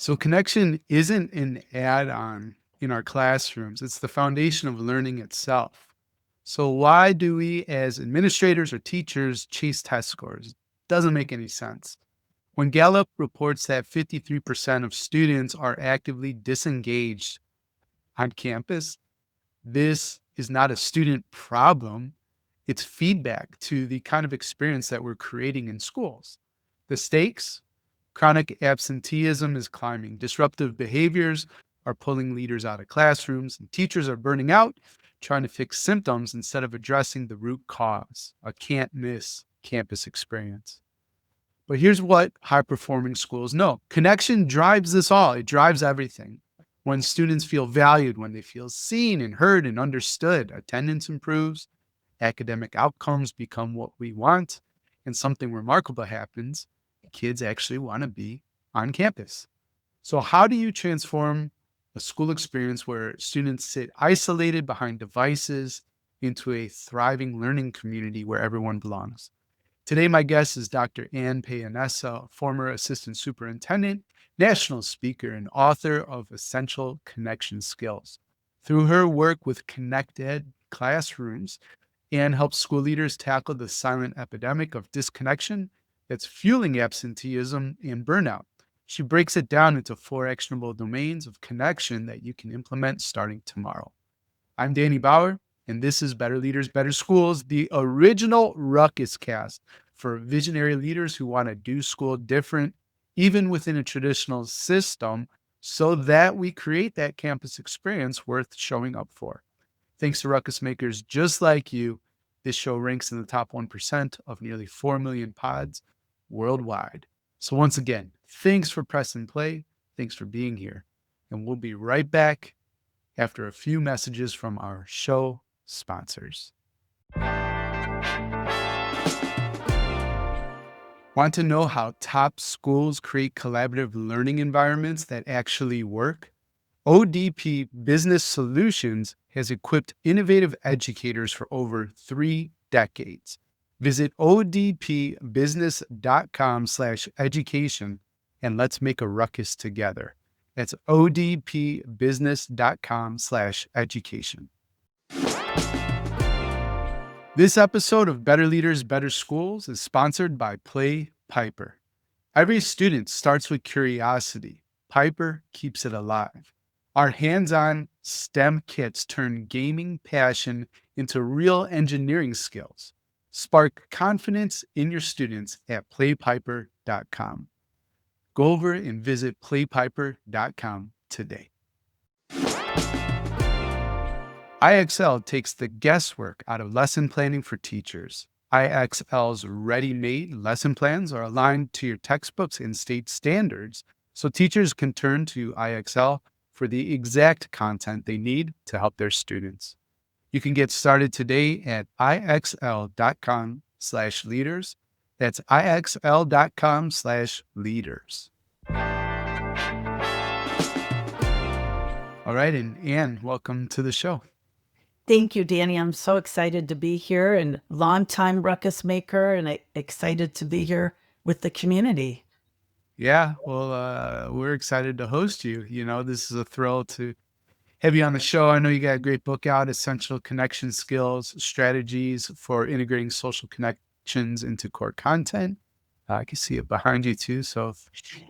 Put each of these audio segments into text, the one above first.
So connection isn't an add-on in our classrooms. It's the foundation of learning itself. So why do we as administrators or teachers chase test scores? Doesn't make any sense. When Gallup reports that 53% of students are actively disengaged on campus, this is not a student problem. It's feedback to the kind of experience that we're creating in schools. The stakes: chronic absenteeism is climbing. Disruptive behaviors are pulling leaders out of classrooms, and teachers are burning out, trying to fix symptoms instead of addressing the root cause, a can't miss campus experience. But here's what high performing schools know: connection drives this all, it drives everything. When students feel valued, when they feel seen and heard and understood, attendance improves, academic outcomes become what we want, and something remarkable happens. Kids actually want to be on campus. So, how do you transform a school experience where students sit isolated behind devices into a thriving learning community where everyone belongs? Today, my guest is Dr. Paonessa, former assistant superintendent, national speaker, and author of Essential Connection Skills. Through her work with connected classrooms and helps school leaders tackle the silent epidemic of disconnection that's fueling absenteeism and burnout. She breaks it down into 4 actionable domains of connection that you can implement starting tomorrow. I'm Danny Bauer, and this is Better Leaders, Better Schools, the original Ruckus cast for visionary leaders who want to do school different, even within a traditional system, so that we create that campus experience worth showing up for. Thanks to Ruckus Makers just like you, this show ranks in the top 1% of nearly 4 million pods worldwide. So once again, thanks for pressing play. Thanks for being here. And we'll be right back after a few messages from our show sponsors. Want to know how top schools create collaborative learning environments that actually work? ODP Business Solutions has equipped innovative educators for over 3 decades. Visit odpbusiness.com/education and let's make a ruckus together. That's odpbusiness.com/education. This episode of Better Leaders, Better Schools is sponsored by Play Piper. Every student starts with curiosity. Piper keeps it alive. Our hands-on STEM kits turn gaming passion into real engineering skills. Spark confidence in your students at playpiper.com. Go over and visit playpiper.com today. IXL takes the guesswork out of lesson planning for teachers. IXL's ready-made lesson plans are aligned to your textbooks and state standards, so teachers can turn to IXL for the exact content they need to help their students. You can get started today at ixl.com/leaders. That's ixl.com/leaders. All right, and Anne, welcome to the show. Thank you, Danny. I'm so excited to be here, and longtime Ruckus Maker, and excited to be here with the community. Yeah, well, we're excited to host you. You know, this is a thrill to have you on the show. I know you got a great book out, Essential Connection Skills, Strategies for Integrating Social Connections into Core Content. I can see it behind you too. So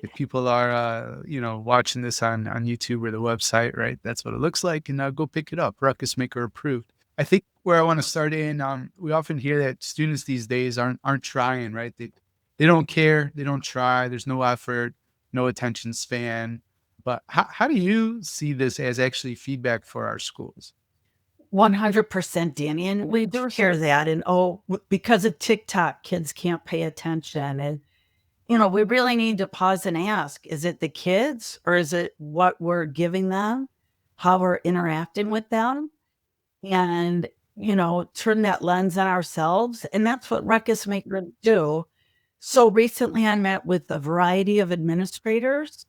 if people are, watching this on YouTube or the website, right, that's what it looks like. And go pick it up. Ruckus Maker approved. I think where I want to start in, we often hear that students these days aren't trying, right? They don't care. They don't try. There's no effort, no attention span. But how do you see this as actually feedback for our schools? 100%, Danny. And we do hear that. And because of TikTok, kids can't pay attention. And, we really need to pause and ask, is it the kids or is it what we're giving them, how we're interacting with them? And, turn that lens on ourselves. And that's what Ruckus Makers do. So recently I met with a variety of administrators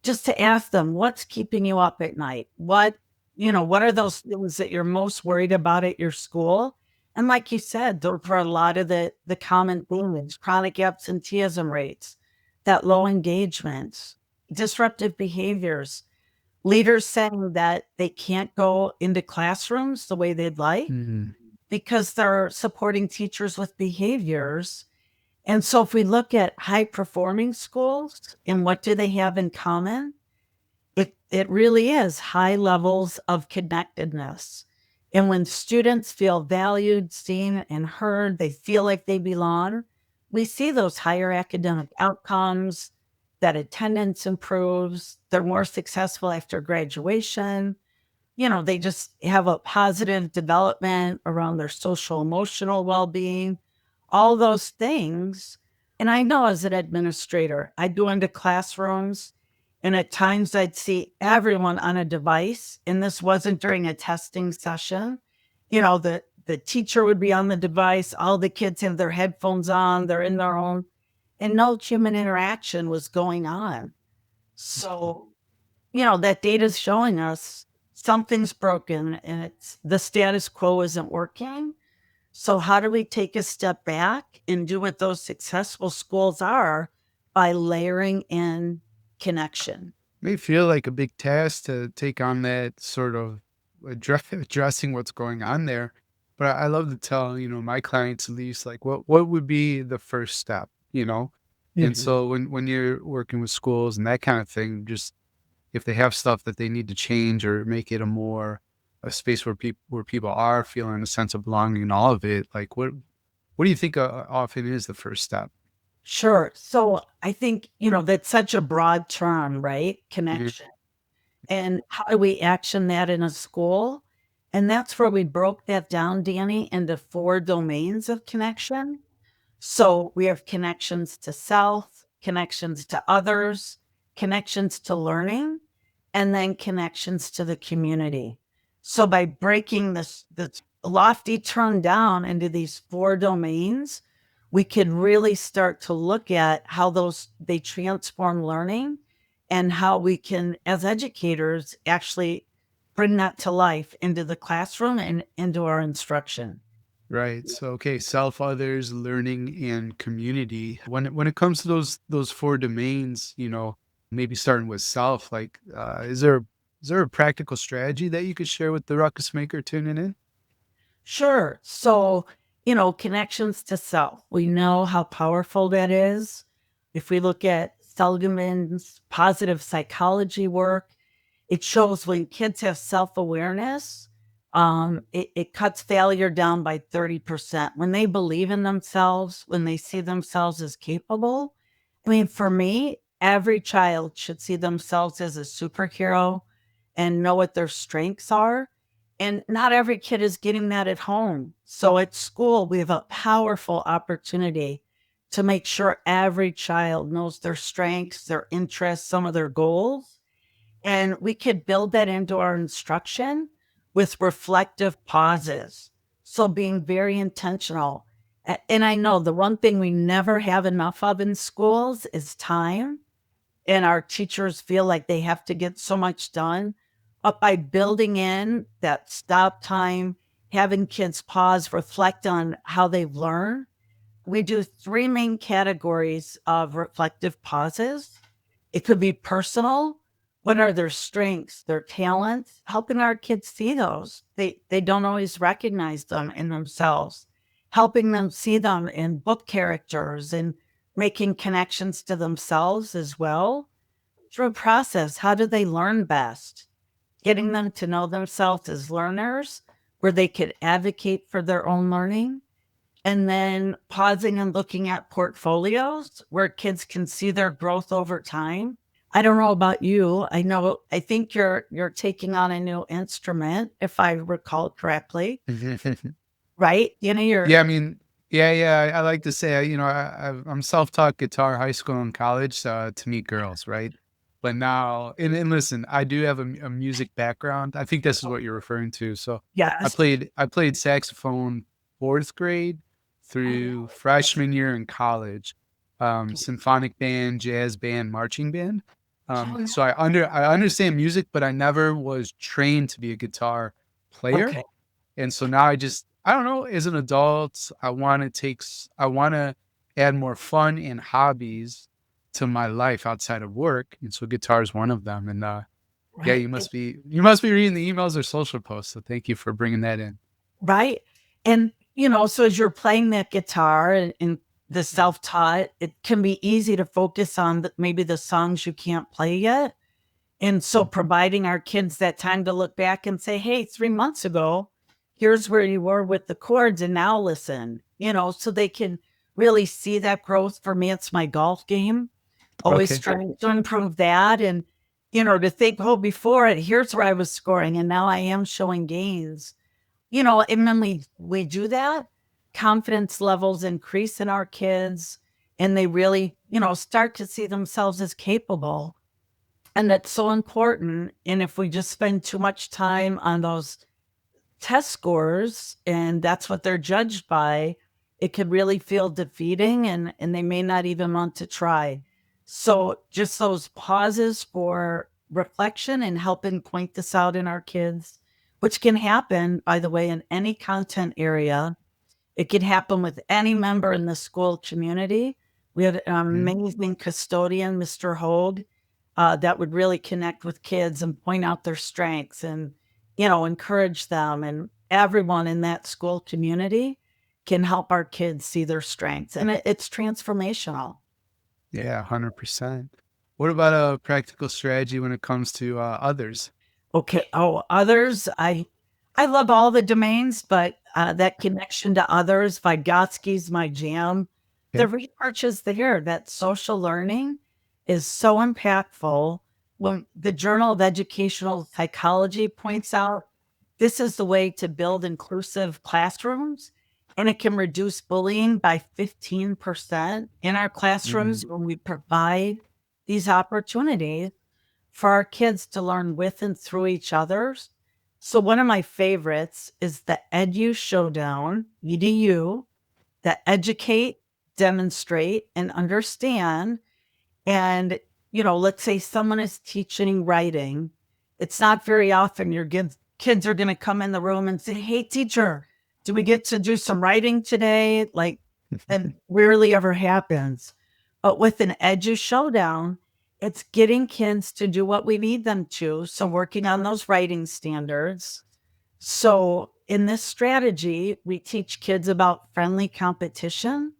just to ask them, what's keeping you up at night? What are those things that you're most worried about at your school? And like you said, those are a lot of the common themes: chronic absenteeism rates, that low engagement, disruptive behaviors, leaders saying that they can't go into classrooms the way they'd like Mhm. because they're supporting teachers with behaviors. And so if we look at high performing schools and what do they have in common, it really is high levels of connectedness. And when students feel valued, seen, and heard, they feel like they belong, we see those higher academic outcomes, that attendance improves, they're more successful after graduation. They just have a positive development around their social emotional well-being, all those things. And I know as an administrator, I'd go into classrooms and at times I'd see everyone on a device. And this wasn't during a testing session. The teacher would be on the device, all the kids have their headphones on, they're in their own, and no human interaction was going on. So that data is showing us something's broken and it's the status quo isn't working. So how do we take a step back and do what those successful schools are by layering in connection? May feel like a big task to take on that sort of addressing what's going on there. But I love to tell, my clients at least like what would be the first step. And Mhm. so when you're working with schools and that kind of thing, just if they have stuff that they need to change or make it a space where people are feeling a sense of belonging and all of it, like what do you think often is the first step? Sure. So I think, that's such a broad term, right? Mhm. Connection. And how do we action that in a school? And that's where we broke that down, Danny, into 4 domains of connection. So we have connections to self, connections to others, connections to learning, and then connections to the community. So by breaking this lofty term down into these 4 domains, we can really start to look at how they transform learning and how we can, as educators, actually bring that to life into the classroom and into our instruction. Right. So okay, self, others, learning, and community. When it comes to those four domains, maybe starting with self, like is there a practical strategy that you could share with the ruckus maker tuning in? Sure. So, connections to self, we know how powerful that is. If we look at Seligman's positive psychology work, it shows when kids have self awareness, it cuts failure down by 30%. When they believe in themselves, when they see themselves as capable, I mean, for me, every child should see themselves as a superhero and know what their strengths are. And not every kid is getting that at home. So at school, we have a powerful opportunity to make sure every child knows their strengths, their interests, some of their goals. And we could build that into our instruction with reflective pauses. So being very intentional. And I know the one thing we never have enough of in schools is time, and our teachers feel like they have to get so much done. But by building in that stop time, having kids pause, reflect on how they've learned, we do 3 main categories of reflective pauses. It could be personal. What are their strengths, their talents? Helping our kids see those. They don't always recognize them in themselves. Helping them see them in book characters and making connections to themselves as well. Through a process, how do they learn best? Getting them to know themselves as learners, where they could advocate for their own learning, and then pausing and looking at portfolios where kids can see their growth over time. I don't know about you. I think you're taking on a new instrument, if I recall correctly, right? You're Yeah, I mean, yeah. I like to say, I'm self-taught guitar, high school and college, to meet girls, right? But now, and listen, I do have a music background. I think this is what you're referring to. So, I yes. played I played saxophone fourth grade through freshman year in college, symphonic band, jazz band, marching band. So I understand music, but I never was trained to be a guitar player. Okay. And so now I don't know, as an adult, I wanna add more fun and hobbies to my life outside of work, and so guitar is one of them. And yeah, Right. you must be reading the emails or social posts. So thank you for bringing that in. Right. And, so as you're playing that guitar and the self-taught, it can be easy to focus on maybe the songs you can't play yet. And so providing our kids that time to look back and say, hey, 3 months ago, here's where you were with the chords and now listen, so they can really see that growth. For me, it's my golf game, always Okay. trying to improve that. And, to think, oh, before it, here's where I was scoring and now I am showing gains. And when we do that, confidence levels increase in our kids and they really, start to see themselves as capable. And that's so important. And if we just spend too much time on those test scores and that's what they're judged by, it could really feel defeating and they may not even want to try. So just those pauses for reflection and helping point this out in our kids, which can happen, by the way, in any content area. It can happen with any member in the school community. We had an Mhm. amazing custodian, Mr. Hogue, that would really connect with kids and point out their strengths and, encourage them. And everyone in that school community can help our kids see their strengths. And it's transformational. Yeah, 100%. What about a practical strategy when it comes to others? Okay. Oh, others. I love all the domains, but that connection to others, Vygotsky's my jam. The Okay. research is there that social learning is so impactful. When the Journal of Educational Psychology points out this is the way to build inclusive classrooms, and it can reduce bullying by 15% in our Mhm. classrooms when we provide these opportunities for our kids to learn with and through each other's. So one of my favorites is the Edu Showdown, EDU, that educate, demonstrate, and understand. And, let's say someone is teaching writing. It's not very often your kids are going to come in the room and say, hey, teacher, do we get to do some writing today? Like, and rarely ever happens. But with an Edu Showdown, it's getting kids to do what we need them to. So working on those writing standards. So in this strategy, we teach kids about friendly competition.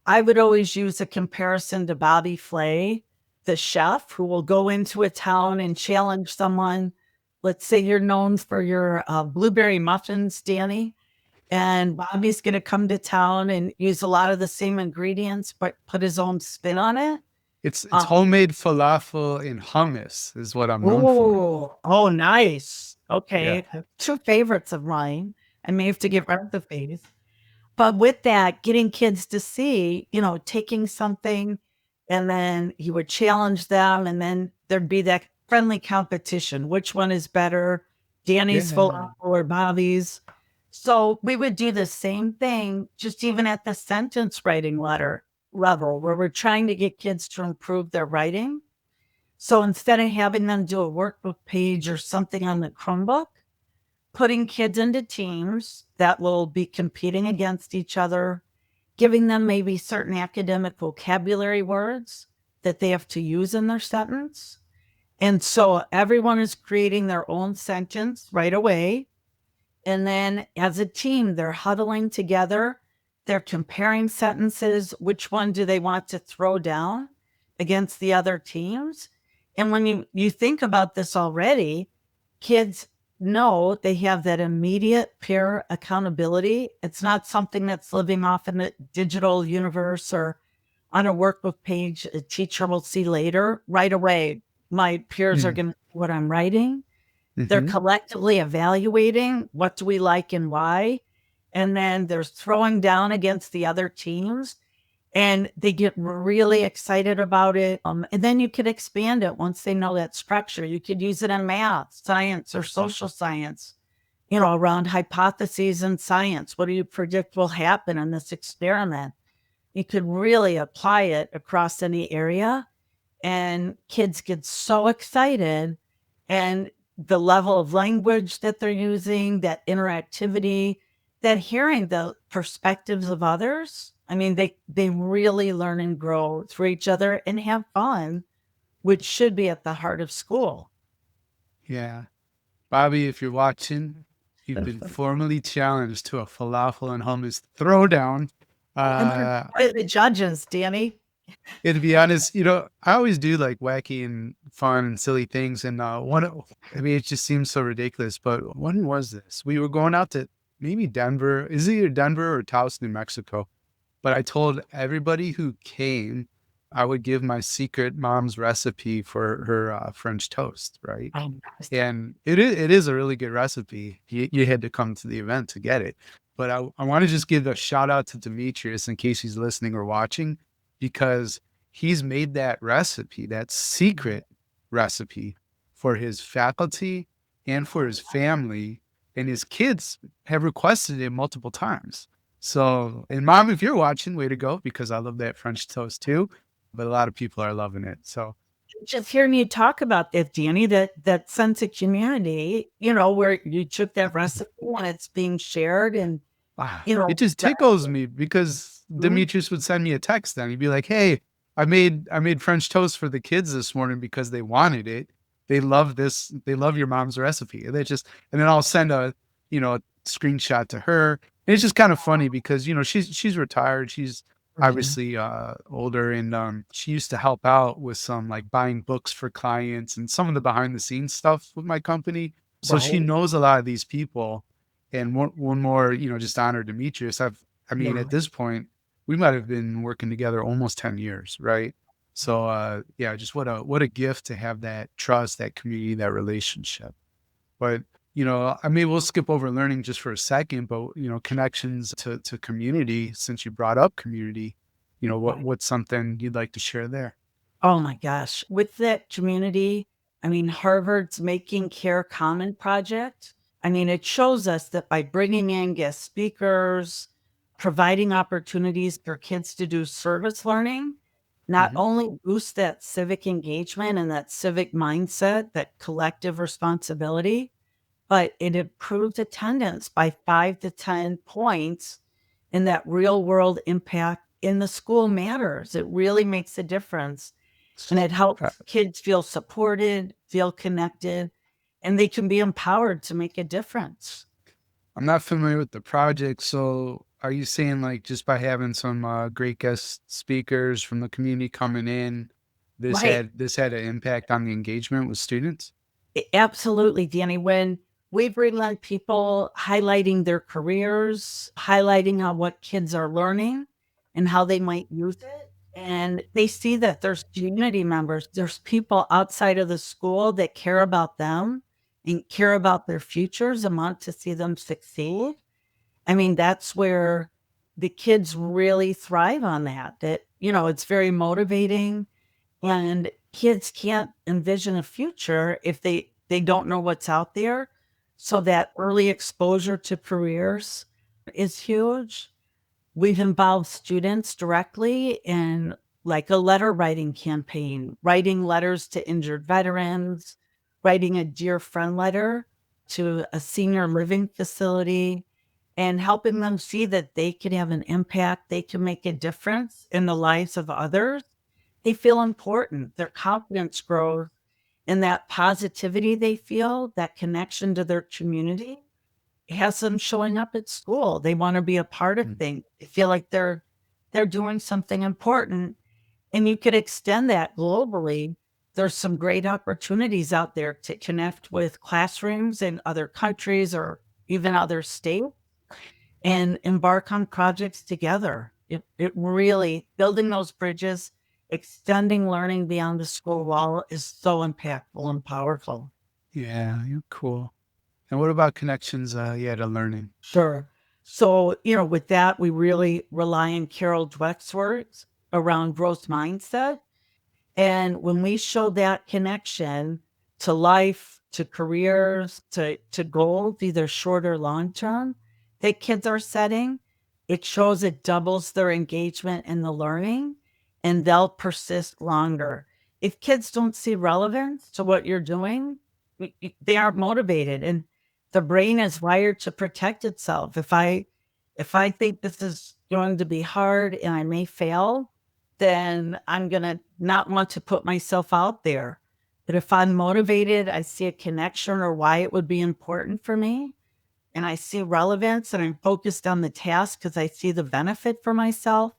I would always use a comparison to Bobby Flay, the chef who will go into a town and challenge someone. Let's say you're known for your blueberry muffins, Danny, and Bobby's going to come to town and use a lot of the same ingredients, but put his own spin on it. It's Um, homemade falafel and hummus is what I'm known for. oh, nice. Yeah. Okay. Two favorites of mine. I may have to give recipes. But with that, getting kids to see, taking something and then he would challenge them and then there'd be that friendly competition. Which one is better? Danny's Yeah. full or Bobby's. So we would do the same thing, just even at the sentence writing level, where we're trying to get kids to improve their writing. So instead of having them do a workbook page or something on the Chromebook, putting kids into teams that will be competing against each other, giving them maybe certain academic vocabulary words that they have to use in their sentence. And so everyone is creating their own sentence right away. And then as a team, they're huddling together. They're comparing sentences. Which one do they want to throw down against the other teams? And when you think about this already, kids know they have that immediate peer accountability. It's not something that's living off in the digital universe or on a workbook page a teacher will see later. Right away, my peers are Mm. going to see what I'm writing. They're Mhm. collectively evaluating what do we like and why. And then there's throwing down against the other teams and they get really excited about it. And then you could expand it once they know that structure. You could use it in math, science, or social science, around hypotheses in science. What do you predict will happen in this experiment? You could really apply it across any area. And kids get so excited. And the level of language that they're using, that interactivity, that hearing the perspectives of others I mean, they really learn and grow through each other and have fun, which should be at the heart of school. Yeah. Bobby, if you're watching, you've been formally challenged to a falafel and hummus throwdown. And then Uh, what are the judges, Danny? and to be honest, I always do like wacky and fun and silly things. And I mean, it just seems so ridiculous. But when was this? We were going out to maybe Denver. Is it either Denver or Taos, New Mexico? But I told everybody who came, I would give my secret mom's recipe for her French toast, right? Um, And it is a really good recipe. You had to come to the event to get it. But I want to just give a shout out to Demetrius in case he's listening or watching, because he's made that recipe, that secret recipe, for his faculty and for his family. And his kids have requested it multiple times. So, and mom, if you're watching, way to go, because I love that French toast too. But a lot of people are loving it. So, just hearing you talk about that, Danny, that sense of community, where you took that recipe and it's being shared and, it just tickles me because Mhm. Demetrius would send me a text then. He'd be like, "Hey, I made French toast for the kids this morning because they wanted it. They love this. They love your mom's recipe." And then I'll send a screenshot to her. And it's just kind of funny because she's retired. She's obviously older, and she used to help out with some like buying books for clients and some of the behind the scenes stuff with my company. So she Right. knows a lot of these people. And one more, just honor Demetrius. I mean, Yeah. at this point, we might have been working together almost 10 years, right? So yeah, just what a gift to have that trust, that community, that relationship. But I mean, we'll skip over learning just for a second, but connections to community, since you brought up community, what's something you'd like to share there? Oh my gosh. With that community, I mean, Harvard's Making Care Common project, I mean, it shows us that by bringing in guest speakers, providing opportunities for kids to do service learning, not Hmm. only boosts that civic engagement and that civic mindset, that collective responsibility, but it improves attendance by 5 to 10 points. And that real world impact in the school matters. It really makes a difference. And it Uh, helps kids feel supported, feel connected, and they can be empowered to make a difference. I'm not familiar with the project, so are you saying like just by having some great guest speakers from the community coming in, this Right. had this had an impact on the engagement with students? Absolutely, Danny. When we bring on people highlighting their careers, highlighting how what kids are learning and how they might use it, and they see that there's community members, there's people outside of the school that care about them and care about their futures and want to see them succeed. I mean, that's where the kids really thrive on that. It's very motivating and kids can't envision a future if they don't know what's out there. So that early exposure to careers is huge. We've involved students directly in like a letter writing campaign, writing letters to injured veterans, writing a dear friend letter to a senior living facility, and helping them see that they can have an impact, they can make a difference in the lives of others. They feel important, their confidence grows, and that positivity they feel, that connection to their community has them showing up at school. They want to be a part of Mm. things. They feel like they're doing something important. And you could extend that globally. There's some great opportunities out there to connect with classrooms in other countries or even other states and embark on projects together. It really, building those bridges, extending learning beyond the school wall is so impactful and powerful. Yeah, you're cool. And what about connections? Yeah, to learning. Sure. So, with that, we really rely on Carol Dweck's words around growth mindset. And when we show that connection to life, to careers, to goals, either short or long term, that kids are setting, it shows it doubles their engagement in the learning and they'll persist longer. If kids don't see relevance to what you're doing, they aren't motivated and the brain is wired to protect itself. If I think this is going to be hard and I may fail, then I'm going to not want to put myself out there. But if I'm motivated, I see a connection or why it would be important for me, and I see relevance and I'm focused on the task because I see the benefit for myself,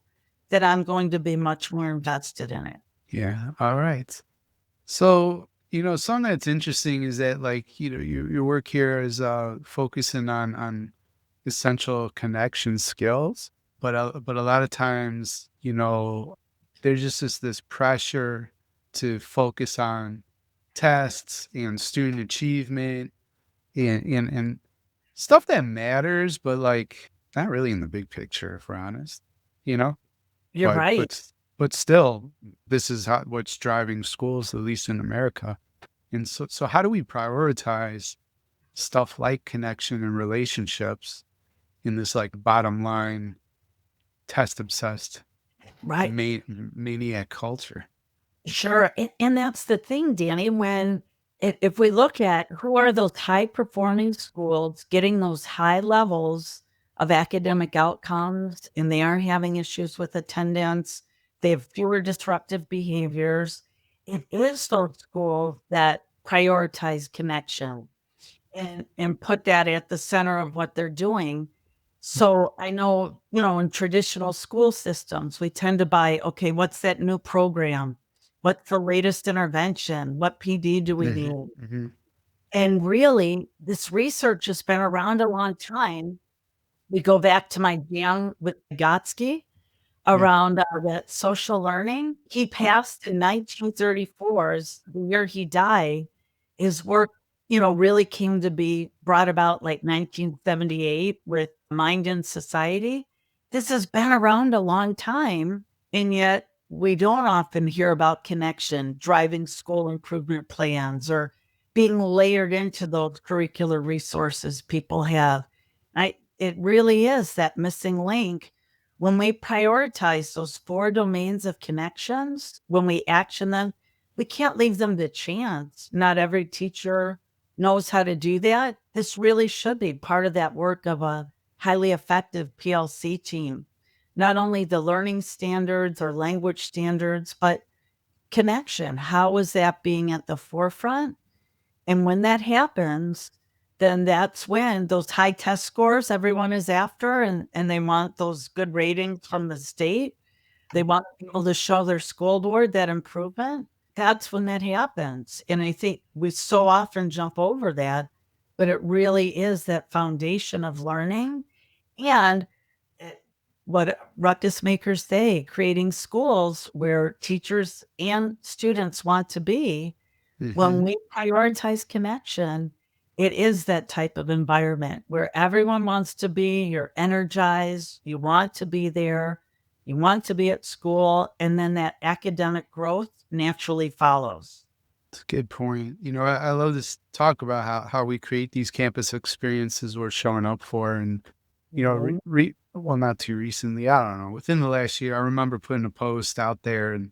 then I'm going to be much more invested in it. Yeah. All right. So, something that's interesting is that, like, your work here is focusing on essential connection skills, but a lot of times, there's just this pressure to focus on tests and student achievement and stuff that matters, but like not really in the big picture, if we're honest, you know. You're But right. but but still, this is what's driving schools, at least in America. And so how do we prioritize stuff like connection and relationships in this like bottom line test obsessed Right. maniac culture? Sure. And that's the thing, Danny, when if we look at who are those high performing schools getting those high levels of academic outcomes, and they aren't having issues with attendance, they have fewer disruptive behaviors. It is those schools that prioritize connection and put that at the center of what they're doing. So I know, in traditional school systems, we tend to buy, okay, what's that new program? What's the latest intervention? What PD do we Mhm, need? mhm, And really, this research has been around a long time. We go back to my jam with Vygotsky yeah, around that social learning. He passed in 1934, is the year he died. His work, really came to be brought about like 1978 with Mind and Society. This has been around a long time, and yet we don't often hear about connection, driving school improvement plans, or being layered into those curricular resources people have. It really is that missing link when we prioritize those four domains of connections, when we action them, we can't leave them to chance. Not every teacher knows how to do that. This really should be part of that work of a highly effective PLC team. Not only the learning standards or language standards, but connection. How is that being at the forefront? And when that happens, then that's when those high test scores everyone is after, and they want those good ratings from the state. They want people to show their school board that improvement. That's when that happens. And I think we so often jump over that, but it really is that foundation of learning. And what Ruckus Makers say, creating schools where teachers and students want to be. When mhm. we prioritize connection, it is that type of environment where everyone wants to be, you're energized, you want to be there, you want to be at school, and then that academic growth naturally follows. It's a good point. I love this talk about how we create these campus experiences we're showing up for. And, Mhm. well, not too recently, I don't know, within the last year, I remember putting a post out there and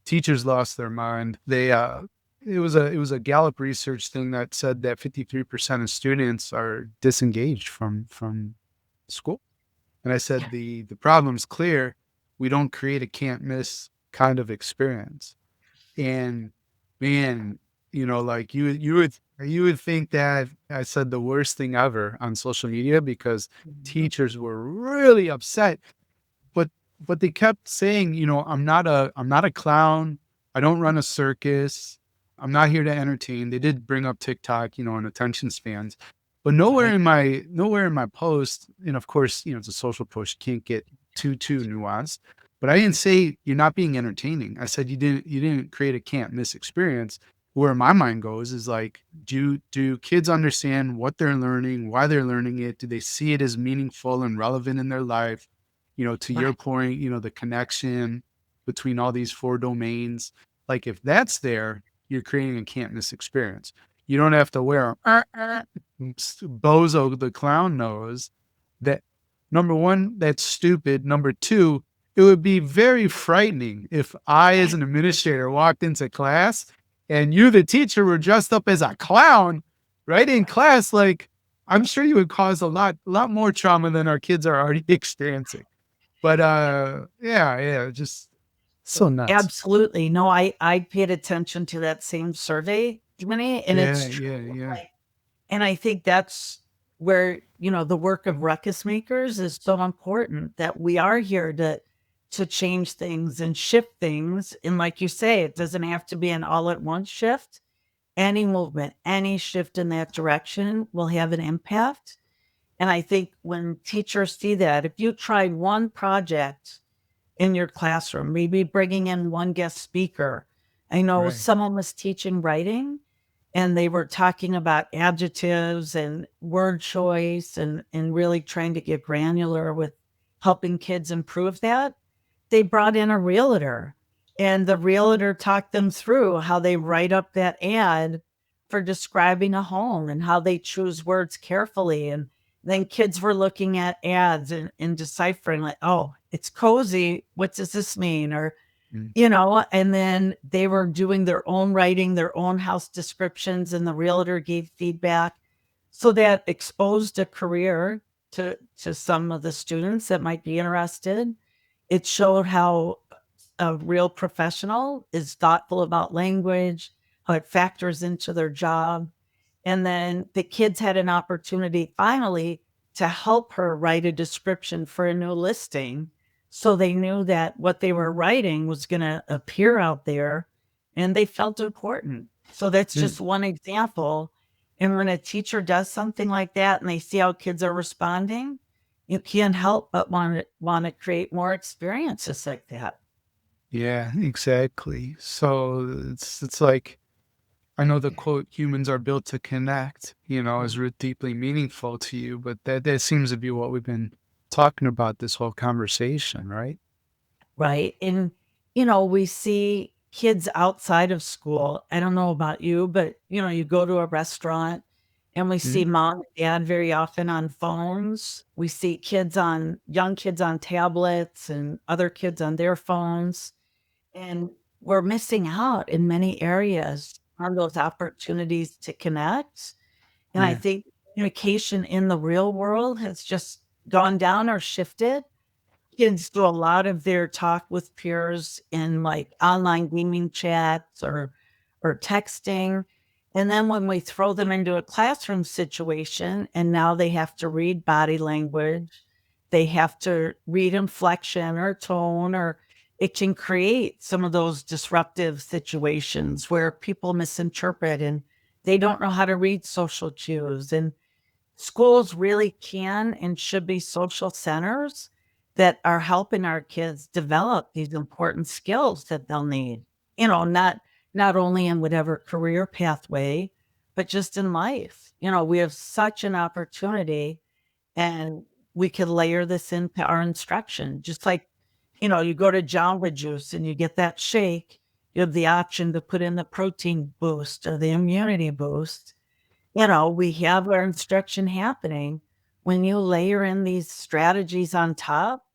teachers lost their mind. It was a Gallup research thing that said that 53% of students are disengaged from school. And I said, the problem's clear. We don't create a can't miss kind of experience. And man, like you would think that I said the worst thing ever on social media because Mhm. teachers were really upset, but they kept saying, I'm not a clown. I don't run a circus. I'm not here to entertain. They did bring up TikTok, and attention spans, but Right. nowhere in my post, and of course, it's a social post, you can't get too nuanced. But I didn't say you're not being entertaining. I said you didn't create a can't miss experience. Where my mind goes is like, do kids understand what they're learning, why they're learning it? Do they see it as meaningful and relevant in their life? To your Right. point, the connection between all these four domains. Like if that's there, you're creating a can't miss experience. You don't have to wear bozo the clown nose. That number one, that's stupid. Number two, it would be very frightening if I, as an administrator, walked into class and you, the teacher, were dressed up as a clown right in class. Like, I'm sure you would cause a lot more trauma than our kids are already experiencing. But yeah, yeah, just so nuts. Absolutely. No, I paid attention to that same survey, Jiminy, and Yeah, it's true. yeah, yeah. Like, and I think that's where, the work of Ruckus Makers is so important, that we are here to change things and shift things. And like you say, it doesn't have to be an all at once shift. Any movement, any shift in that direction will have an impact. And I think when teachers see that, if you tried one project in your classroom, maybe bringing in one guest speaker. I know Right. someone was teaching writing and they were talking about adjectives and word choice and really trying to get granular with helping kids improve that. They brought in a realtor, and the realtor talked them through how they write up that ad for describing a home and how they choose words carefully. And then kids were looking at ads and deciphering, like, oh, it's cozy. What does this mean? Or, Mm. and then they were doing their own writing, their own house descriptions, and the realtor gave feedback. So that exposed a career to some of the students that might be interested. It showed how a real professional is thoughtful about language, how it factors into their job. And then the kids had an opportunity finally to help her write a description for a new listing. So they knew that what they were writing was going to appear out there and they felt important. So that's Mm. just one example. And when a teacher does something like that and they see how kids are responding, you can't help but want to create more experiences like that. Yeah, exactly. So it's like I know the quote "humans are built to connect," is deeply meaningful to you, but that seems to be what we've been talking about this whole conversation, right? Right. And, we see kids outside of school. I don't know about you, but, you go to a restaurant and we see Mhm. mom and dad very often on phones. We see young kids on tablets and other kids on their phones. And we're missing out in many areas on those opportunities to connect. And I Yeah, think communication in the real world has just gone down or shifted. Kids do a lot of their talk with peers in like online gaming chats or texting. And then when we throw them into a classroom situation and now they have to read body language, they have to read inflection or tone, or it can create some of those disruptive situations where people misinterpret and they don't know how to read social cues. And schools really can and should be social centers that are helping our kids develop these important skills that they'll need. Not only in whatever career pathway, but just in life. We have such an opportunity, and we could layer this into our instruction. Just like, you go to Jamba Juice and you get that shake, you have the option to put in the protein boost or the immunity boost. We have our instruction happening. When you layer in these strategies on top,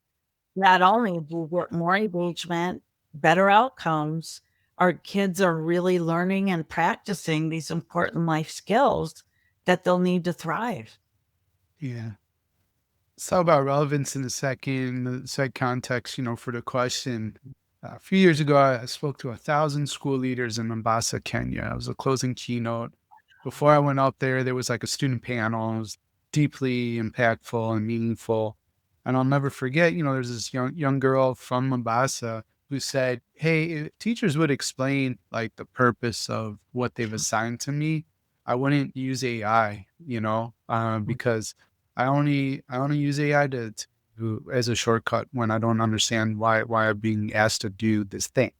not only do we get more engagement, better outcomes, our kids are really learning and practicing these important life skills that they'll need to thrive. yeah. Let's talk about relevance in a second, set context, for the question. A few years ago, I spoke to 1,000 school leaders in Mombasa, Kenya. I was a closing keynote. Before I went up there was like a student panel. It was deeply impactful and meaningful. And I'll never forget, there's this young girl from Mombasa who said, "Hey, if teachers would explain like the purpose of what they've assigned to me, I wouldn't use AI, because I only use AI as a shortcut when I don't understand why I'm being asked to do this thing."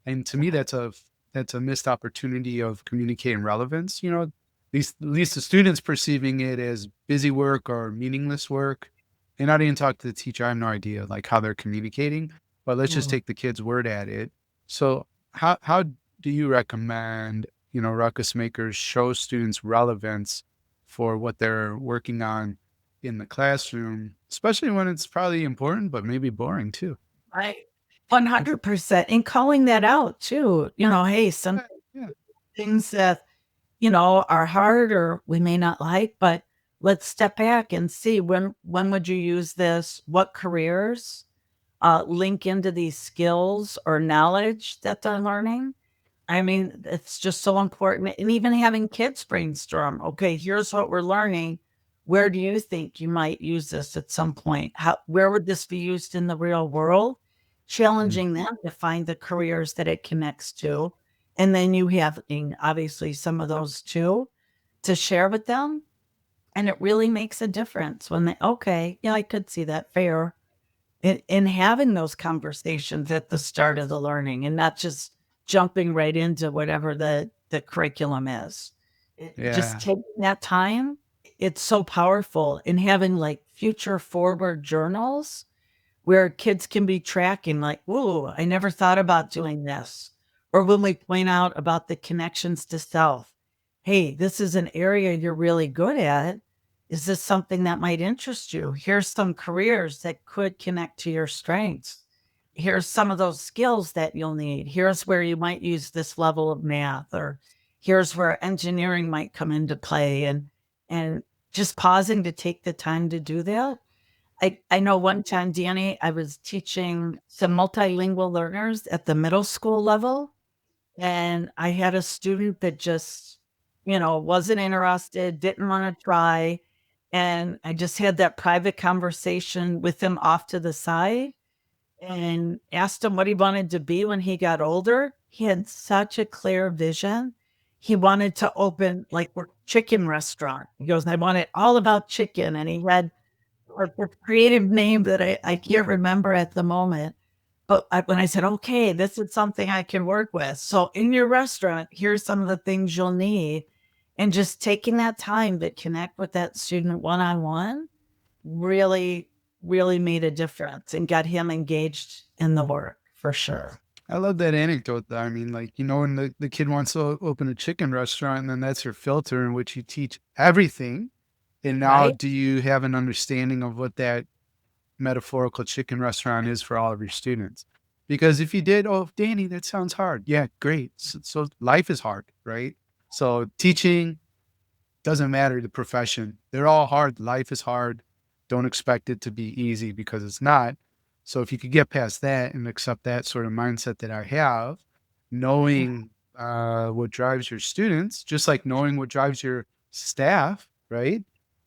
And to me, that's a missed opportunity of communicating relevance. At least the students perceiving it as busy work or meaningless work. And I didn't talk to the teacher. I have no idea like how they're communicating. But let's just Mm. take the kid's word at it. So how do you recommend Ruckus Makers show students relevance for what they're working on in the classroom, especially when it's probably important, but maybe boring too. I 100%. And calling that out too. Hey, some Yeah, yeah, things that, are hard or we may not like, but let's step back and see when would you use this? What careers link into these skills or knowledge that they're learning? I mean, it's just so important. And even having kids brainstorm, okay, here's what we're learning. Where do you think you might use this at some point? Where would this be used in the real world? Mm. Challenging them to find the careers that it connects to. And then you have obviously some of those too to share with them. And it really makes a difference when they, okay, yeah, I could see that fair in having those conversations at the start of the learning and not just jumping right into whatever the curriculum is. Just Yeah. taking that time, it's so powerful in having like future forward journals where kids can be tracking like, "Ooh, I never thought about doing this." Or when we point out about the connections to self, "Hey, this is an area you're really good at. Is this something that might interest you? Here's some careers that could connect to your strengths. Here's some of those skills that you'll need. Here's where you might use this level of math, or here's where engineering might come into play." And just pausing to take the time to do that. I know one time, Danny, I was teaching some multilingual learners at the middle school level, and I had a student that just, wasn't interested, didn't want to try. And I just had that private conversation with him off to the side and asked him what he wanted to be when he got older. He had such a clear vision. He wanted to open like a chicken restaurant. He goes, I want it all about chicken. And he had a creative name that I can't remember at the moment. But when I said, okay, this is something I can work with. So in your restaurant, here's some of the things you'll need. And just taking that time to connect with that student one on one really, really made a difference and got him engaged in the work for sure. I love that anecdote though. I mean, like, when the kid wants to open a chicken restaurant and then that's your filter in which you teach everything. And now Right? do you have an understanding of what that metaphorical chicken restaurant is for all of your students? Because if you did, oh, Danny, that sounds hard. Yeah, great. So life is hard, right? So teaching doesn't matter the profession. They're all hard. Life is hard. Don't expect it to be easy because it's not. So if you could get past that and accept that sort of mindset that I have, knowing what drives your students, just like knowing what drives your staff, right?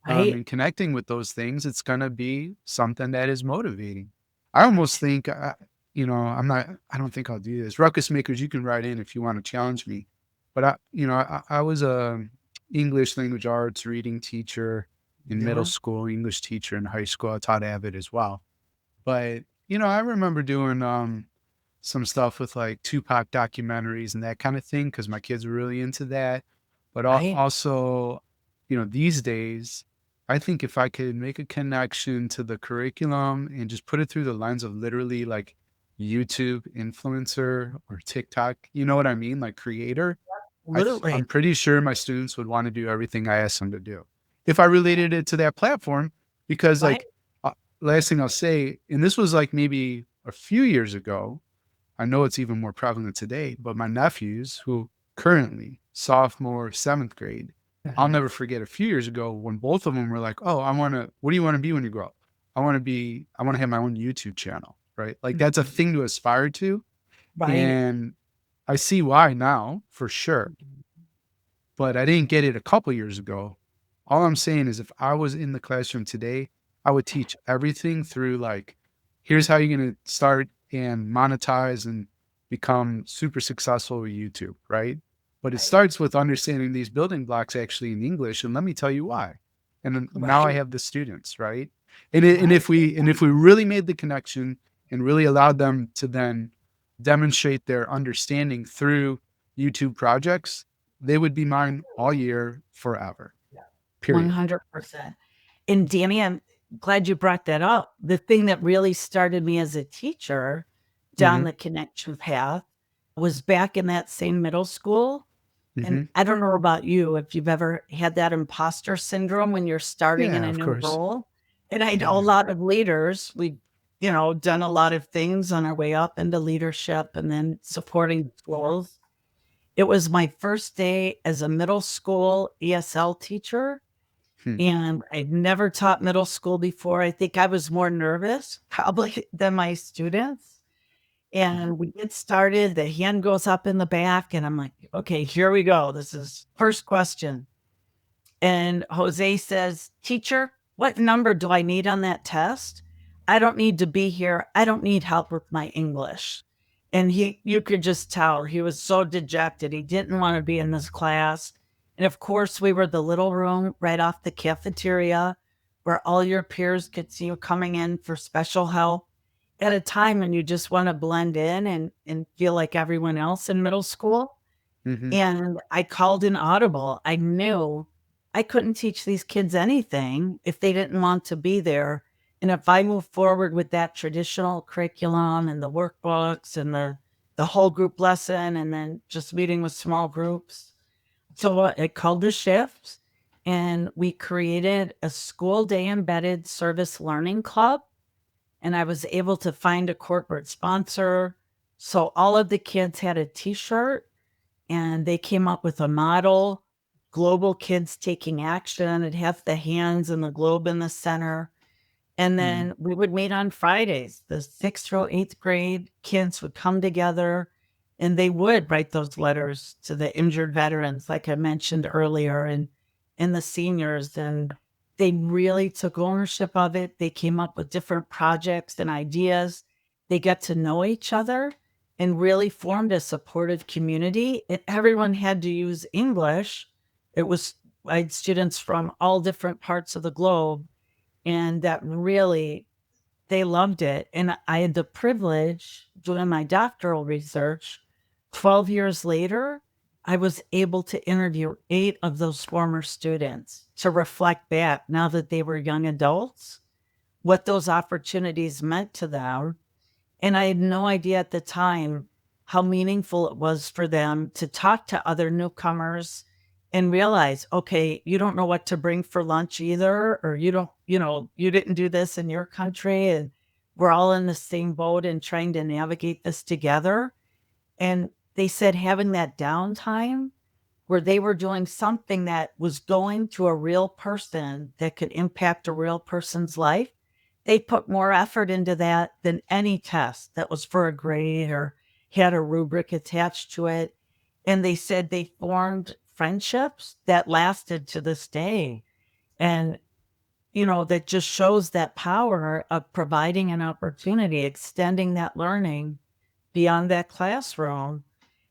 Right? And connecting with those things, it's going to be something that is motivating. I almost think, I don't think I'll do this. Ruckus Makers, you can write in if you want to challenge me. But I was a English language arts reading teacher in middle Yeah. school, English teacher in high school. I taught Avid as well. But, I remember doing some stuff with like Tupac documentaries and that kind of thing because my kids were really into that. But Right? also, these days, I think if I could make a connection to the curriculum and just put it through the lens of literally like YouTube influencer or TikTok, you know what I mean? Like creator, I'm Absolutely. pretty sure my students would wanna do everything I asked them to do. If I related it to that platform, because, Right? like, last thing I'll say, and this was, like, maybe a few years ago, I know it's even more prevalent today, but my nephews who currently sophomore, 7th grade, I'll Mhm. never forget a few years ago when both of them were like, "Oh, what do you wanna be when you grow up?" I wanna have my own YouTube channel," right? Like, that's a thing to aspire to, Right? and I see why now, for sure. But I didn't get it a couple years ago. All I'm saying is if I was in the classroom today, I would teach everything through like, here's how you're going to start and monetize and become super successful with YouTube, right? But it Right? starts with understanding these building blocks actually in English, and let me tell you why. And then now I Right? have the students, right? And Right? if we really made the connection and really allowed them to then demonstrate their understanding through YouTube projects, they would be mine all year forever, period. 100%. And Danny, I'm glad you brought that up. The thing that really started me as a teacher down Mhm, the connection path was back in that same middle school. And mhm. I don't know about you, if you've ever had that imposter syndrome when you're starting in Yeah, a of new course. role. And I know a Yeah. lot of leaders, we've, done a lot of things on our way up into leadership and then supporting schools. It was my first day as a middle school ESL teacher. Hmm. And I'd never taught middle school before. I think I was more nervous probably than my students. And we get started, the hand goes up in the back, and I'm like, okay, here we go. This is first question. And Jose says, teacher, what number do I need on that test? I don't need to be here. I don't need help with my English. And you could just tell he was so dejected. He didn't want to be in this class. And of course, we were the little room right off the cafeteria where all your peers could see you coming in for special help at a time when you just want to blend in and feel like everyone else in middle school. Mm-hmm. And I called an audible. I knew I couldn't teach these kids anything if they didn't want to be there. And if I move forward with that traditional curriculum and the workbooks and the whole group lesson and then just meeting with small groups. So I called the shift and we created a school day embedded service learning club. And I was able to find a corporate sponsor. So all of the kids had a t-shirt and they came up with a model, global kids taking action. It has the hands and the globe in the center. And then we would meet on Fridays. The sixth through eighth grade kids would come together and they would write those letters to the injured veterans, like I mentioned earlier, and the seniors. And they really took ownership of it. They came up with different projects and ideas. They got to know each other and really formed a supportive community. And everyone had to use English. It was, I had students from all different parts of the globe, and that really, they loved it. And I had the privilege doing my doctoral research. 12 years later, I was able to interview 8 of those former students to reflect back, now that they were young adults, what those opportunities meant to them. And I had no idea at the time how meaningful it was for them to talk to other newcomers and realize, okay, you don't know what to bring for lunch either, or you don't, you didn't do this in your country. And we're all in the same boat and trying to navigate this together. And they said having that downtime where they were doing something that was going to a real person that could impact a real person's life, they put more effort into that than any test that was for a grade or had a rubric attached to it. And they said they formed friendships that lasted to this day. And, that just shows that power of providing an opportunity, extending that learning beyond that classroom.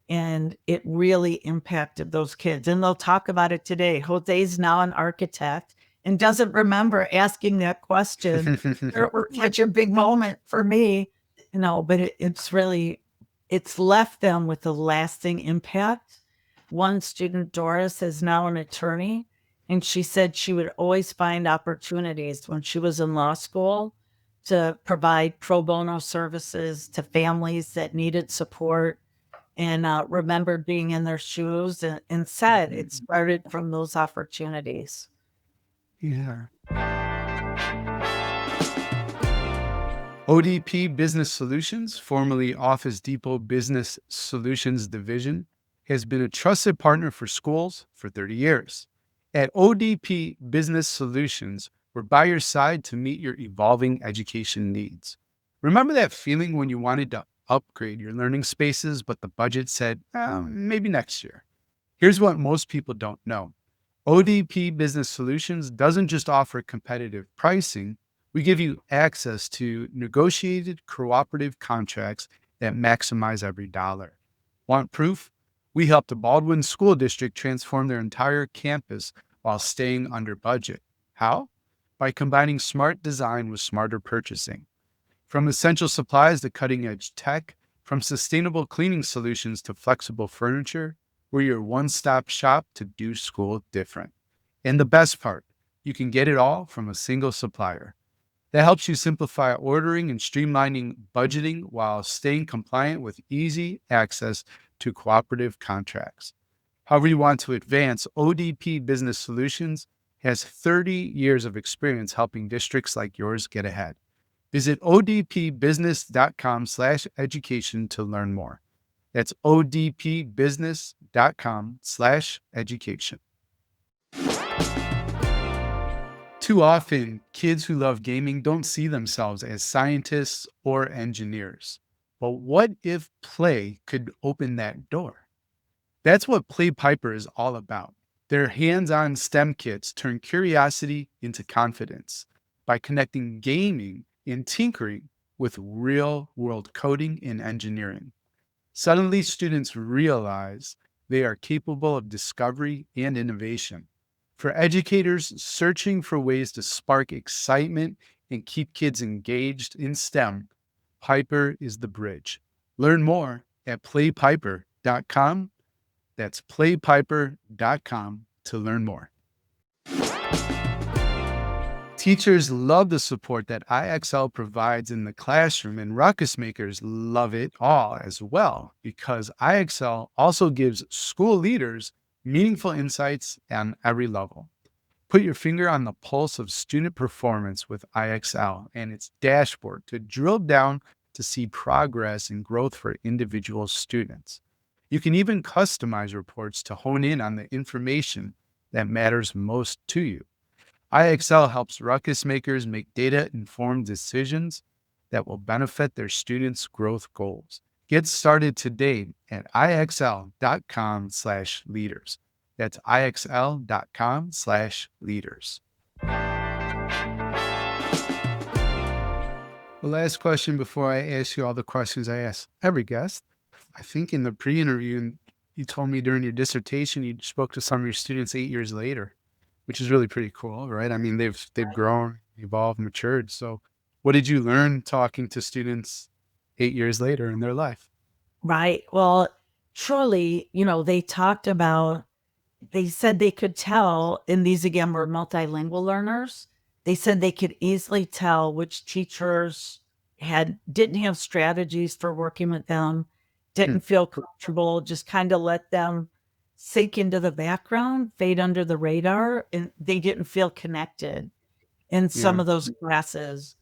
And it really impacted those kids. And they'll talk about it today. Jose's now an architect and doesn't remember asking that question. It was such a big moment for me, but it's left them with a lasting impact. One student, Doris, is now an attorney, and she said she would always find opportunities when she was in law school to provide pro bono services to families that needed support, and remembered being in their shoes, and said it started from those opportunities. Yeah. ODP Business Solutions, formerly Office Depot Business Solutions Division, has been a trusted partner for schools for 30 years. At ODP Business Solutions, we're by your side to meet your evolving education needs. Remember that feeling when you wanted to upgrade your learning spaces, but the budget said, maybe next year? Here's what most people don't know. ODP Business Solutions doesn't just offer competitive pricing. We give you access to negotiated cooperative contracts that maximize every dollar. Want proof? We helped the Baldwin School District transform their entire campus while staying under budget. How? By combining smart design with smarter purchasing. From essential supplies to cutting-edge tech, from sustainable cleaning solutions to flexible furniture, we're your one-stop shop to do school different. And the best part, you can get it all from a single supplier. That helps you simplify ordering and streamlining budgeting while staying compliant with easy access to cooperative contracts. However you want to advance, ODP Business Solutions has 30 years of experience helping districts like yours get ahead. Visit odpbusiness.com/education to learn more. That's odpbusiness.com/education. Too often, kids who love gaming don't see themselves as scientists or engineers. But what if play could open that door? That's what Play Piper is all about. Their hands on STEM kits turn curiosity into confidence by connecting gaming and tinkering with real world coding and engineering. Suddenly, students realize they are capable of discovery and innovation. For educators searching for ways to spark excitement and keep kids engaged in STEM, Piper is the bridge. Learn more at playpiper.com. That's playpiper.com to learn more. Teachers love the support that IXL provides in the classroom, and Ruckus Makers love it all as well because IXL also gives school leaders meaningful insights on every level. Put your finger on the pulse of student performance with IXL and its dashboard to drill down to see progress and growth for individual students. You can even customize reports to hone in on the information that matters most to you. IXL helps Ruckus Makers make data-informed decisions that will benefit their students' growth goals. Get started today at ixl.com/leaders. That's ixl.com/leaders. The last question before I ask you all the questions I ask every guest. I think in the pre-interview, you told me during your dissertation, you spoke to some of your students 8 years later, which is really pretty cool, right? I mean, they've grown, evolved, matured. So what did you learn talking to students 8 years later in their life? Right. Well, truly, they talked about, they said they could tell, and these again were multilingual learners. They said they could easily tell which teachers didn't have strategies for working with them, Hmm. didn't feel comfortable, just kind of let them sink into the background, fade under the radar, and they didn't feel connected in some Yeah. of those classes.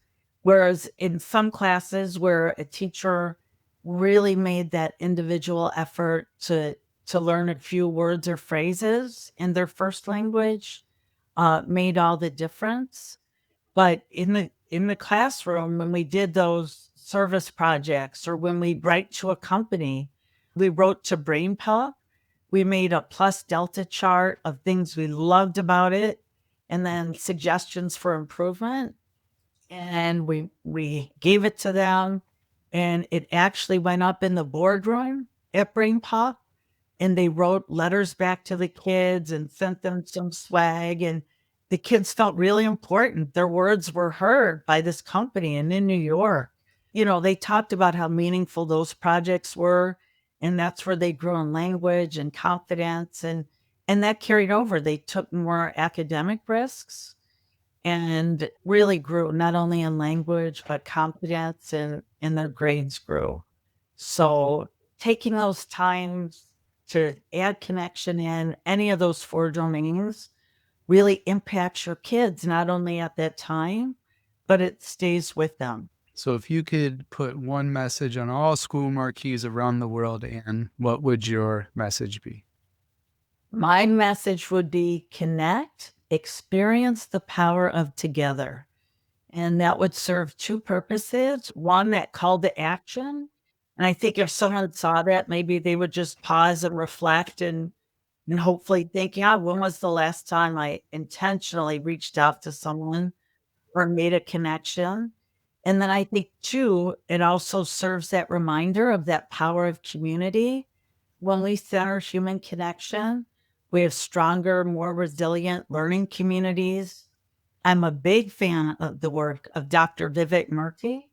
Whereas in some classes where a teacher really made that individual effort to learn a few words or phrases in their first language, made all the difference. But in the classroom, when we did those service projects or when we write to a company, we wrote to BrainPub. We made a plus delta chart of things we loved about it and then suggestions for improvement. And we gave it to them, and it actually went up in the boardroom at BrainPop, and they wrote letters back to the kids and sent them some swag, and the kids felt really important. Their words were heard by this company and in New York. They talked about how meaningful those projects were, and that's where they grew in language and confidence, and that carried over. They took more academic risks and really grew not only in language but confidence, and their grades grew. So taking those times to add connection in any of those four domains really impacts your kids not only at that time, but it stays with them. So if you could put one message on all school marquees around the world, Anne, what would your message be? My message would be connect, experience the power of together. And that would serve two purposes. One, that call to action. And I think if someone saw that, maybe they would just pause and reflect and hopefully think, yeah, when was the last time I intentionally reached out to someone or made a connection? And then I think, two, it also serves that reminder of that power of community. When we center human connection, we have stronger, more resilient learning communities. I'm a big fan of the work of Dr. Vivek Murthy.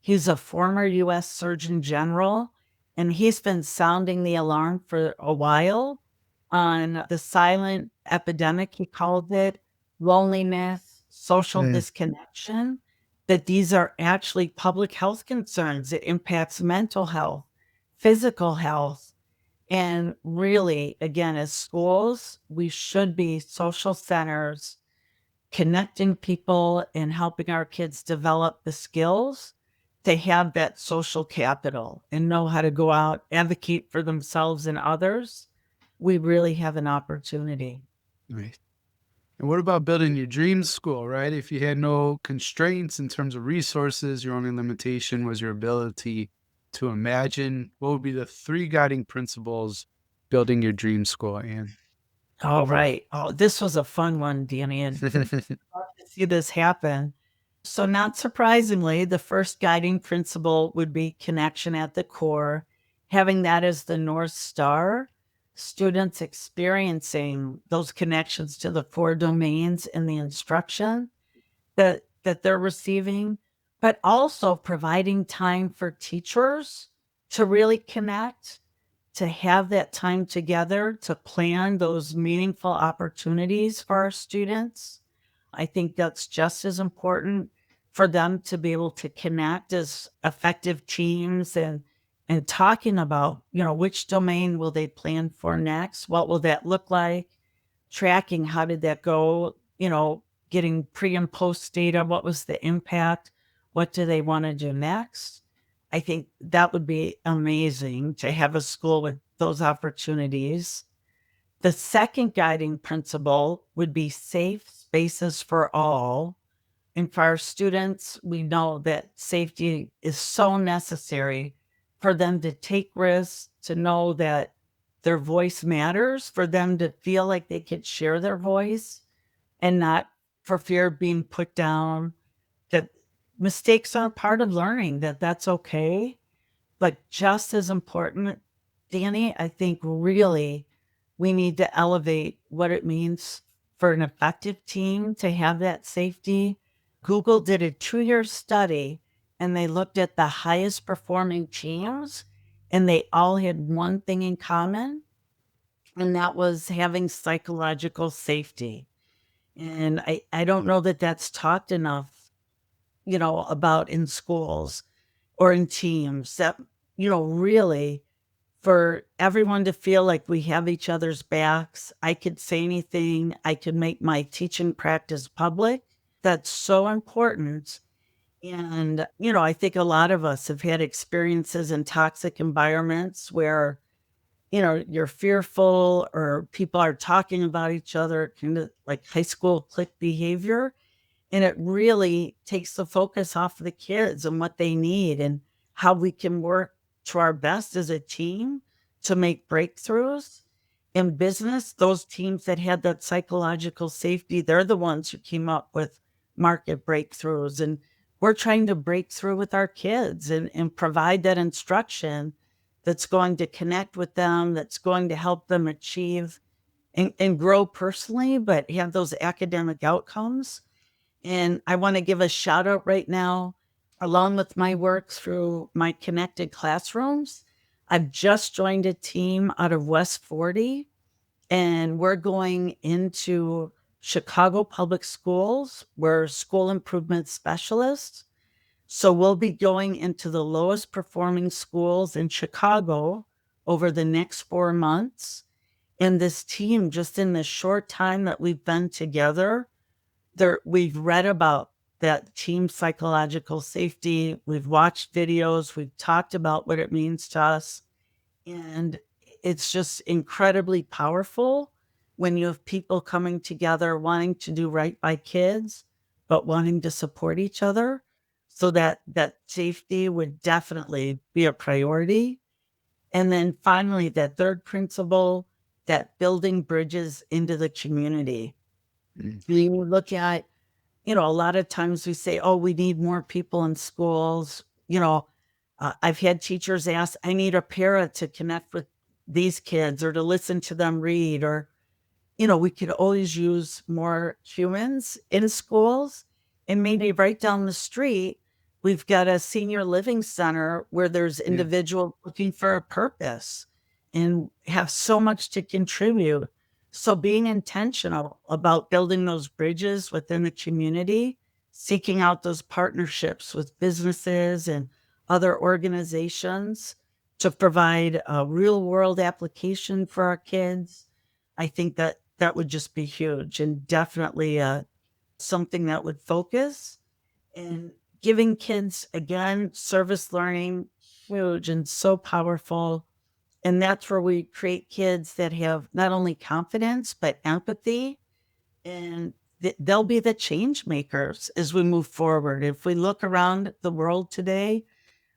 He's a former US Surgeon General, and he's been sounding the alarm for a while on the silent epidemic, he called it, loneliness, social Yeah. disconnection, that these are actually public health concerns. It impacts mental health, physical health. And really, again, as schools, we should be social centers, connecting people and helping our kids develop the skills to have that social capital and know how to go out, advocate for themselves and others. We really have an opportunity. Right. And what about building your dream school, right? If you had no constraints in terms of resources, your only limitation was your ability to imagine, what would be the three guiding principles building your dream school, Anne? All right. Oh, this was a fun one, Danny, and love to see this happen. So, not surprisingly, the first guiding principle would be connection at the core, having that as the North Star, students experiencing those connections to the four domains in the instruction that they're receiving, but also providing time for teachers to really connect, to have that time together to plan those meaningful opportunities for our students. I think that's just as important for them to be able to connect as effective teams and talking about, which domain will they plan for next? What will that look like? Tracking how did that go? Getting pre and post data. What was the impact? What do they want to do next? I think that would be amazing to have a school with those opportunities. The second guiding principle would be safe spaces for all. And for our students, we know that safety is so necessary for them to take risks, to know that their voice matters, for them to feel like they could share their voice and not for fear of being put down, that mistakes are part of learning, that that's okay. But just as important, Danny, I think really we need to elevate what it means for an effective team to have that safety. Google did a 2-year study and they looked at the highest performing teams and they all had one thing in common, and that was having psychological safety. And I don't know that that's talked enough, about in schools or in teams that, really for everyone to feel like we have each other's backs. I could say anything. I could make my teaching practice public. That's so important. And, I think a lot of us have had experiences in toxic environments where, you're fearful or people are talking about each other, kind of like high school clique behavior. And it really takes the focus off of the kids and what they need and how we can work to our best as a team to make breakthroughs. In business, those teams that had that psychological safety, they're the ones who came up with market breakthroughs. And we're trying to break through with our kids and provide that instruction that's going to connect with them, that's going to help them achieve and grow personally, but have those academic outcomes. And I want to give a shout out right now, along with my work through my connected classrooms. I've just joined a team out of West 40, and we're going into Chicago public schools. We're school improvement specialists. So we'll be going into the lowest performing schools in Chicago over the next 4 months. And this team, just in the short time that we've been together, we've read about that team psychological safety. We've watched videos. We've talked about what it means to us. And it's just incredibly powerful when you have people coming together, wanting to do right by kids, but wanting to support each other. So that safety would definitely be a priority. And then finally, that third principle, that building bridges into the community. Mm. You look at, a lot of times we say, oh, we need more people in schools. I've had teachers ask, I need a para to connect with these kids or to listen to them read, or, we could always use more humans in schools. And maybe right down the street, we've got a senior living center where there's Yeah. individual looking for a purpose and have so much to contribute. So being intentional about building those bridges within the community, seeking out those partnerships with businesses and other organizations to provide a real world application for our kids, I think that would just be huge and definitely something that would focus and giving kids, again, service learning, huge and so powerful. And that's where we create kids that have not only confidence, but empathy. And they'll be the change makers as we move forward. If we look around the world today,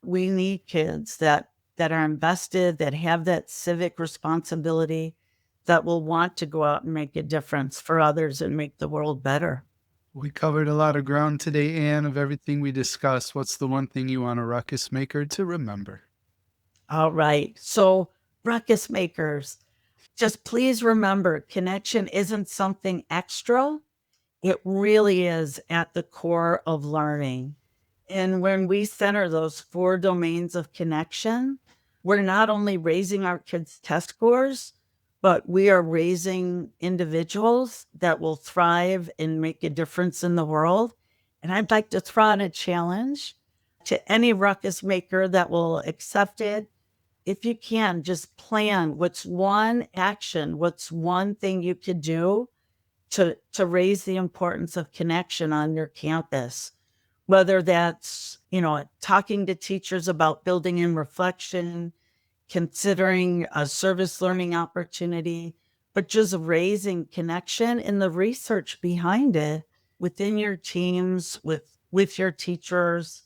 we need kids that are invested, that have that civic responsibility, that will want to go out and make a difference for others and make the world better. We covered a lot of ground today, Anne, of everything we discussed. What's the one thing you want a ruckus maker to remember? All right. So, ruckus makers, just please remember connection isn't something extra. It really is at the core of learning. And when we center those 4 domains of connection, we're not only raising our kids' test scores, but we are raising individuals that will thrive and make a difference in the world. And I'd like to throw out a challenge to any ruckus maker that will accept it. If you can, just plan what's one action, what's one thing you could do to raise the importance of connection on your campus, whether that's, talking to teachers about building in reflection, considering a service learning opportunity, but just raising connection and the research behind it within your teams, with your teachers.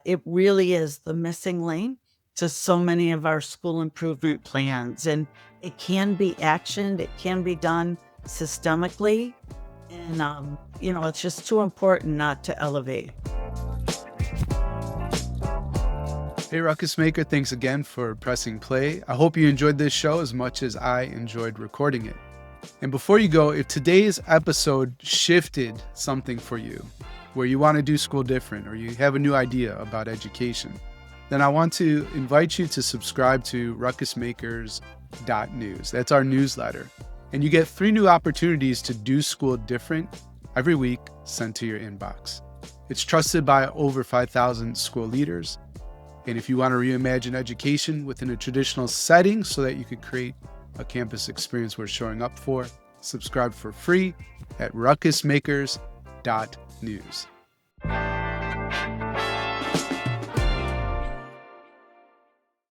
It really is the missing link to so many of our school improvement plans. And it can be actioned, it can be done systemically. And, it's just too important not to elevate. Hey, Ruckus Maker, thanks again for pressing play. I hope you enjoyed this show as much as I enjoyed recording it. And before you go, if today's episode shifted something for you, where you want to do school different or you have a new idea about education, then I want to invite you to subscribe to ruckusmakers.news. That's our newsletter. And you get 3 new opportunities to do school different every week sent to your inbox. It's trusted by over 5,000 school leaders. And if you want to reimagine education within a traditional setting so that you could create a campus experience worth showing up for, subscribe for free at ruckusmakers.news.